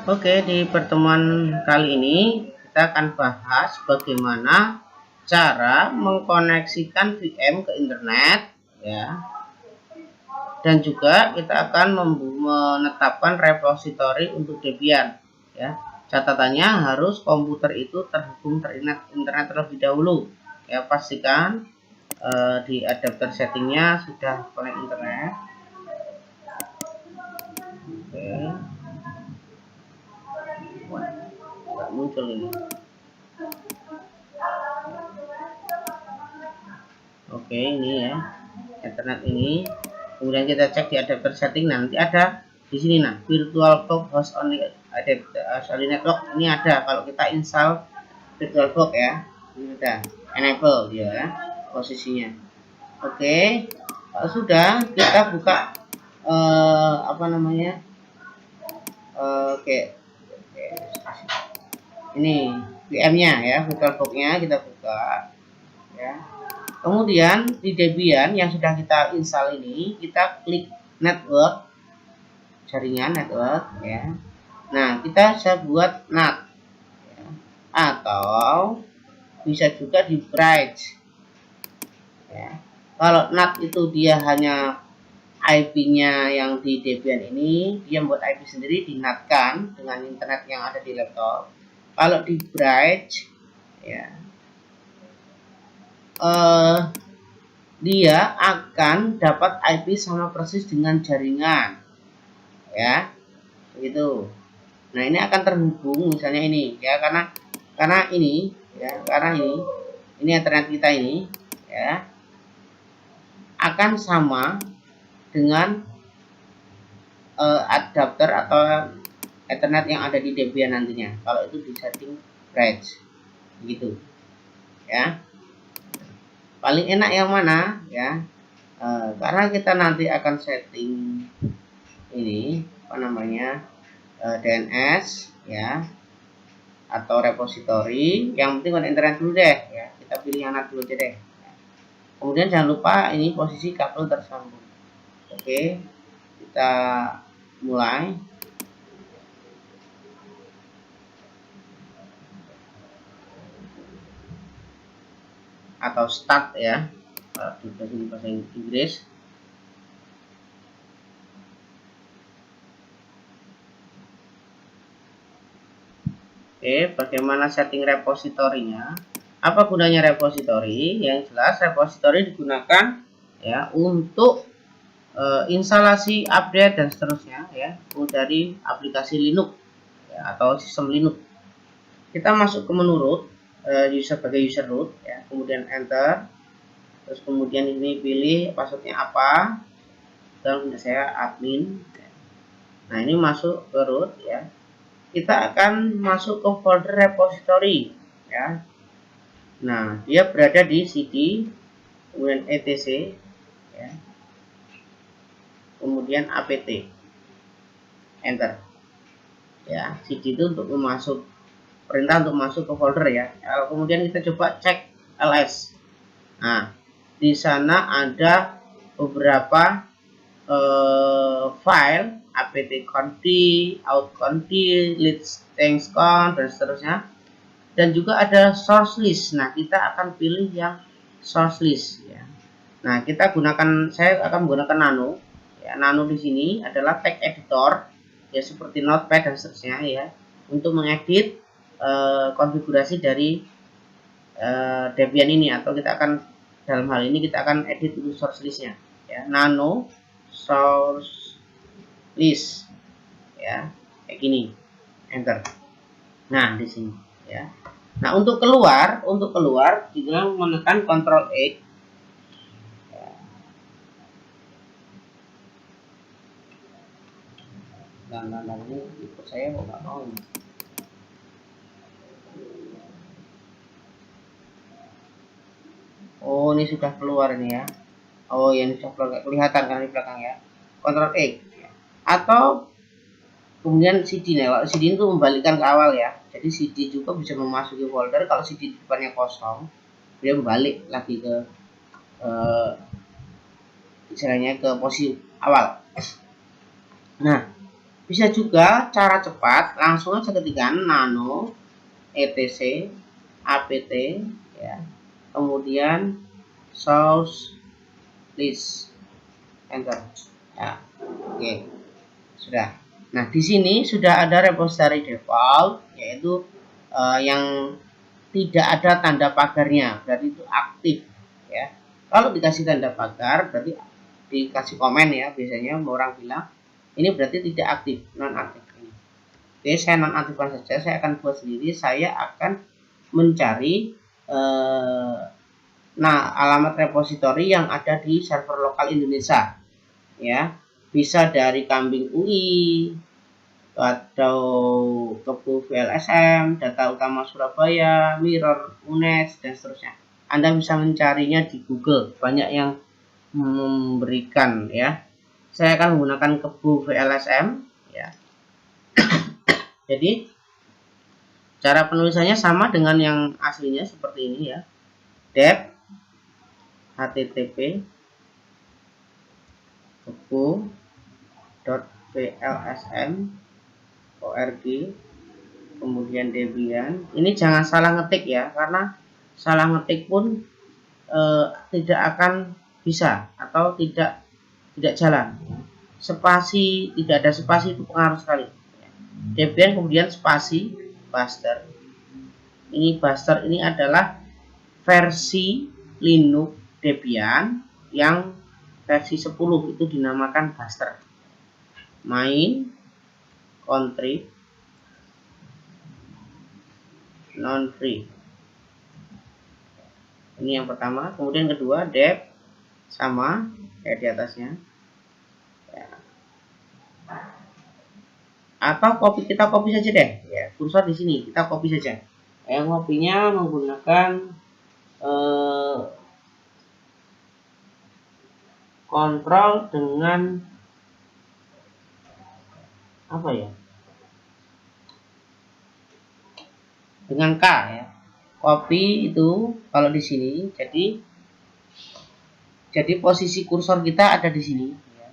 Oke, di pertemuan kali ini kita akan bahas bagaimana cara mengkoneksikan VM ke internet ya. Dan juga kita akan menetapkan repositori untuk Debian ya. Catatannya harus komputer itu terhubung internet terlebih dahulu ya. Pastikan di adapter settingnya sudah connect internet. Oke. Nggak muncul ini. Oke, ini ya internet ini. Kemudian kita cek di adapter setting, nanti ada di sini virtualbox host only adapter network ini ada. Kalau kita install virtualbox ya, ini ada enable dia ya, posisinya. Oke, kalau sudah kita buka oke, ini VM-nya ya, virtualbox-nya kita buka ya. Kemudian di Debian yang sudah kita install ini, kita klik network, jaringan network ya. Nah, kita bisa buat NAT ya. Atau bisa juga di bridge ya. Kalau NAT itu dia hanya IP-nya yang di Debian ini, dia membuat IP sendiri, dinatkan dengan internet yang ada di laptop. Kalau di bridge ya, dia akan dapat IP sama persis dengan jaringan ya, begitu. Nah, ini akan terhubung misalnya ini ya, karena ini ya, karena ini internet kita ini ya akan sama dengan adapter atau Ethernet yang ada di Debian nantinya kalau itu di setting bridge gitu ya. Paling enak yang mana ya, karena kita nanti akan setting ini DNS ya atau repository. Yang penting ada internet dulu deh ya, kita pilih yang NAT dulu aja deh. Kemudian jangan lupa ini posisi kabel tersambung. Oke, kita mulai. Atau start ya, di bahasa Inggris. Oke, bagaimana setting repositorinya? Apa gunanya repositori? Yang jelas repositori digunakan ya untuk instalasi, update dan seterusnya ya dari aplikasi Linux ya, atau sistem Linux. Kita masuk ke menu root, sebagai user root ya, kemudian enter, terus kemudian ini pilih passwordnya apa, dan saya admin. Nah, ini masuk ke root ya, kita akan masuk ke folder repository ya. Nah, dia berada di cd, kemudian etc ya, kemudian apt, enter ya. cd itu untuk masuk, perintah untuk masuk ke folder ya. Kemudian kita coba cek ls. Nah, di sana ada beberapa file apt-conf, out-conf, list-conf dan seterusnya, dan juga ada source list. Nah, kita akan pilih yang source list ya. Nah, saya akan menggunakan nano ya. Nano di sini adalah text editor ya, seperti notepad dan seterusnya ya, untuk mengedit konfigurasi dari Debian ini, atau kita akan, dalam hal ini kita akan edit untuk source listnya ya. Nano source list ya, kayak gini, enter. Nah, di sini ya. Nah, untuk keluar kita menekan Ctrl X ya. Nah, ini ikut saya kok nggak mau. Oh, ini sudah keluar ini ya. Oh, ya, ini sudah keluar, kelihatan kan di belakang ya. Ctrl X ya. Atau kemudian CD. Nah, kalau CD itu membalikkan ke awal ya. Jadi CD juga bisa memasuki folder. Kalau CD depannya kosong, dia balik lagi ke istilahnya ke posisi awal. Nah, Bisa juga cara cepat langsung aja ketika nano etc apt ya, kemudian source list, enter ya. Oke, sudah. Nah, di sini sudah ada repository default, yaitu yang tidak ada tanda pagarnya, berarti itu aktif ya. Kalau dikasih tanda pagar berarti dikasih komen ya, biasanya orang bilang ini berarti tidak aktif, non aktif. Oke, saya non aktifkan saja, saya akan buat sendiri. Saya akan mencari alamat repositori yang ada di server lokal Indonesia ya, bisa dari Kambing UI atau Kebu VLSM, Data Utama Surabaya, Mirror, UNES, dan seterusnya. Anda bisa mencarinya di Google, banyak yang memberikan ya. Saya akan menggunakan Kebu VLSM ya. Jadi cara penulisannya sama dengan yang aslinya seperti ini ya. Dep http kebu.plsm.org, kemudian Debian. Ini jangan salah ngetik ya, karena salah ngetik pun tidak akan bisa atau tidak jalan. Spasi, tidak ada spasi itu pengaruh sekali. Debian kemudian spasi Buster. Ini Buster ini adalah versi Linux Debian yang versi 10 itu dinamakan Buster. Main contrib non free. Ini yang pertama, kemudian kedua dep sama kayak di atasnya. Ya. Atau kita copy saja deh ya, kursor di sini kita copy saja. Yang copy-nya menggunakan kontrol dengan apa ya? Dengan K ya. Copy itu kalau di sini jadi posisi kursor kita ada di sini ya.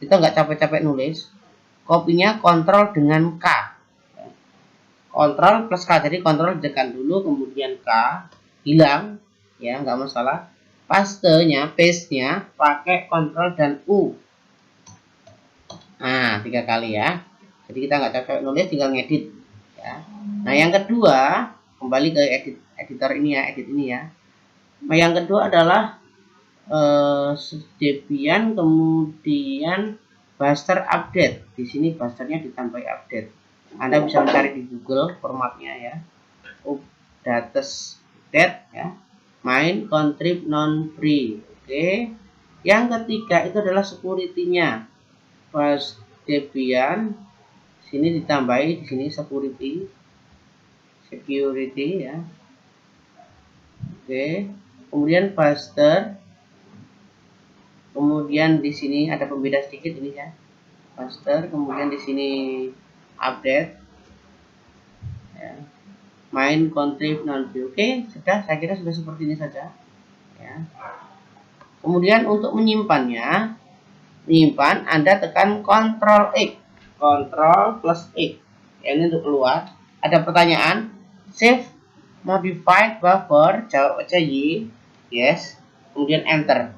Kita nggak capek-capek nulis. Copy-nya kontrol dengan K. Kontrol plus K, jadi kontrol ditekan dulu kemudian K, hilang ya, nggak masalah. Paste-nya pakai kontrol dan U. Nah, 3 kali ya. Jadi kita nggak capek nulis, tinggal ngedit ya. Nah, yang kedua kembali ke editor ini ya, edit ini ya. Nah, yang kedua adalah Debian kemudian Buster update. Di sini Busternya ditambahi update. Anda bisa mencari di Google formatnya ya. Updates ya. Main contrib non free. Oke. Yang ketiga itu adalah security-nya. Pas Debian sini ditambahi di sini security ya. Oke. Kemudian Buster. Kemudian di sini ada pembeda sedikit ini ya. Buster, kemudian di sini update. Ya. Main contrib non free. Oke, sudah, saya kira sudah seperti ini saja ya. Kemudian untuk menyimpan Anda tekan Ctrl X, Ctrl plus X ya, ini untuk keluar. Ada pertanyaan, save modified buffer, jawab aja Y, yes, kemudian enter.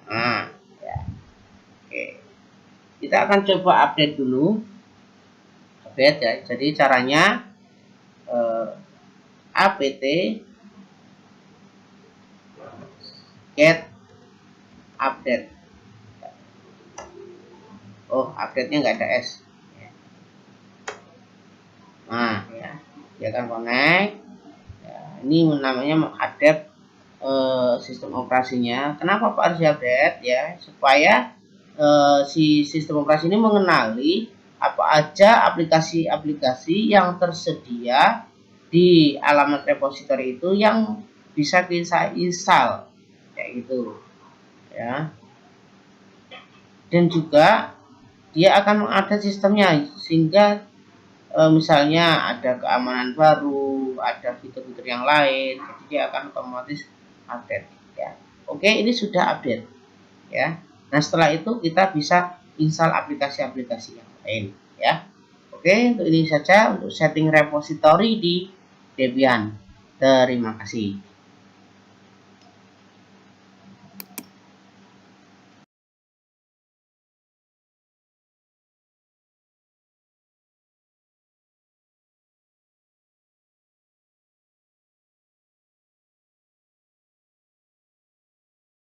Nah ya. Oke, kita akan coba update dulu ya. Jadi caranya apt get update. Oh, update-nya nggak ada S. Nah, ya, dia akan connect. Ya, ini namanya mengupdate sistem operasinya. Kenapa Pak harus update ya? Supaya si sistem operasi ini mengenali apa aja aplikasi-aplikasi yang tersedia di alamat repository itu yang bisa kita install kayak gitu ya. Dan juga dia akan mengupdate sistemnya sehingga misalnya ada keamanan baru, ada fitur-fitur yang lain, jadi dia akan otomatis update ya. Oke, ini sudah update ya. Nah, setelah itu kita bisa install aplikasi-aplikasi yang lain ya. Oke, untuk ini saja untuk setting repository di Debian. Terima kasih.